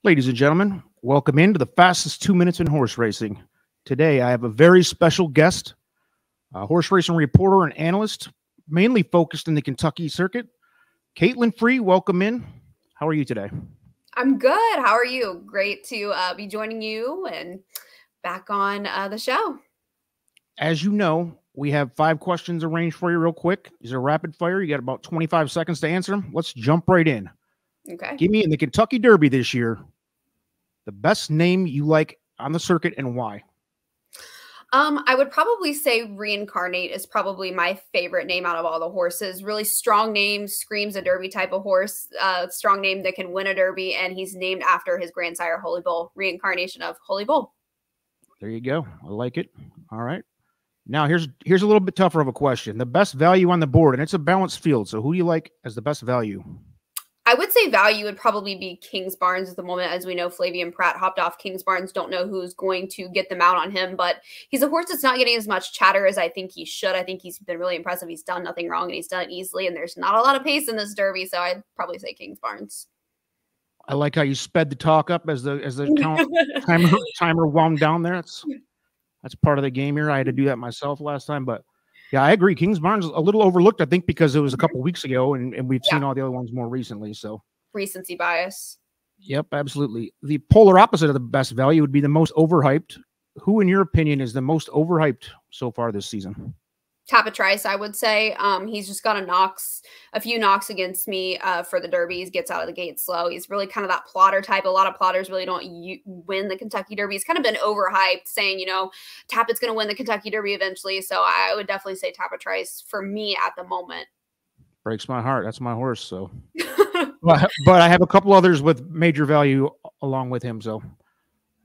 Ladies and gentlemen, welcome into the fastest 2 minutes in horse racing. Today, I have a very special guest, a horse racing reporter and analyst, mainly focused in the Kentucky circuit. KAITLIN Free, welcome in. How are you today? I'm good. How are you? Great to be joining you and back on the show. As you know, we have 5 questions arranged for you real quick. These are rapid fire. You got about 25 seconds to answer them. Let's jump right in. Okay. Give me in the Kentucky Derby this year, the best name you like on the circuit and why? I would probably say Reincarnate is probably my favorite name out of all the horses. Really strong name, screams a Derby type of horse. Strong name that can win a Derby, and he's named after his grandsire, Holy Bull, reincarnation of Holy Bull. There you go. I like it. All right. Now, here's a little bit tougher of a question. The best value on the board, and it's a balanced field. So who do you like as the best value? I would say value would probably be Kingsbarns at the moment. As we know, Flavian Pratt hopped off Kingsbarns. Don't know who's going to get them out on him, but he's a horse that's not getting as much chatter as I think he should. I think he's been really impressive. He's done nothing wrong, and he's done it easily, and there's not a lot of pace in this Derby, so I'd probably say Kingsbarns. I like how you sped the talk up as the timer wound down there. That's part of the game here. I had to do that myself last time, but yeah, I agree. Kingsbarns a little overlooked, I think, because it was a couple weeks ago, and we've seen all the other ones more recently. So recency bias. Yep, absolutely. The polar opposite of the best value would be the most overhyped. Who, in your opinion, is the most overhyped so far this season? Trice, I would say. He's just got a few knocks against me for the Derbies, gets out of the gate slow. He's really kind of that plotter type. A lot of plotters really don't win the Kentucky Derby. He's kind of been overhyped, saying, you know, Tapit's going to win the Kentucky Derby eventually. So I would definitely say Trice for me at the moment. Breaks my heart. That's my horse. So, but I have a couple others with major value along with him. So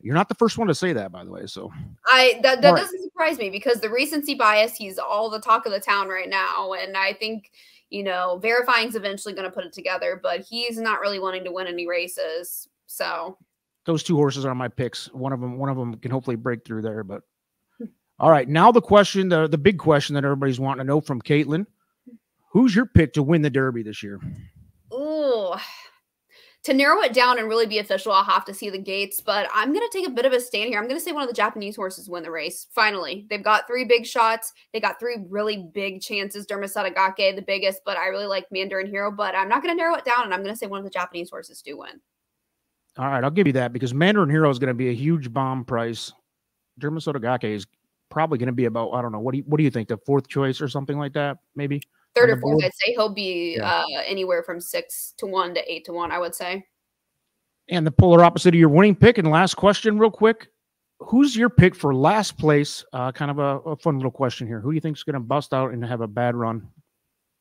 you're not the first one to say that, by the way. So that doesn't surprise me, because the recency bias, he's all the talk of the town right now. And I think, you know, Verifying's eventually going to put it together, but he's not really wanting to win any races. So those 2 horses are my picks. One of them can hopefully break through there. But all right, now the question, the big question that everybody's wanting to know from KAITLIN: who's your pick to win the Derby this year? Ooh. To narrow it down and really be official, I'll have to see the gates, but I'm going to take a bit of a stand here. I'm going to say one of the Japanese horses win the race. Finally, they've got 3 big shots. They got 3 really big chances. Dermasadagake, the biggest, but I really like Mandarin Hero, but I'm not going to narrow it down, and I'm going to say one of the Japanese horses do win. All right, I'll give you that, because Mandarin Hero is going to be a huge bomb price. Dermasadagake is probably going to be about, I don't know, what do you think, the 4th choice or something like that, maybe? 3rd or 4th, I'd say he'll be anywhere from 6 to 1 to 8 to 1, I would say. And the polar opposite of your winning pick. And last question, real quick: who's your pick for last place? Kind of a fun little question here. Who do you think is going to bust out and have a bad run?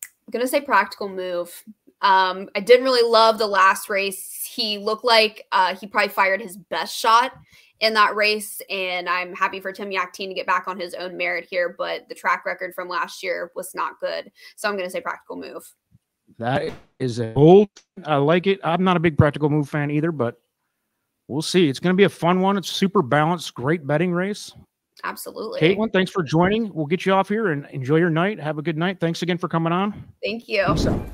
I'm going to say Practical Move. I didn't really love the last race. He looked like he probably fired his best shot in that race, and I'm happy for Tim Yakteen to get back on his own merit here, but the track record from last year was not good. So I'm going to say Practical Move. That is a bold. I like it. I'm not a big Practical Move fan either, but we'll see. It's going to be a fun one. It's super balanced, great betting race. Absolutely. KAITLIN, thanks for joining. We'll get you off here and enjoy your night. Have a good night. Thanks again for coming on. Thank you. Peace out.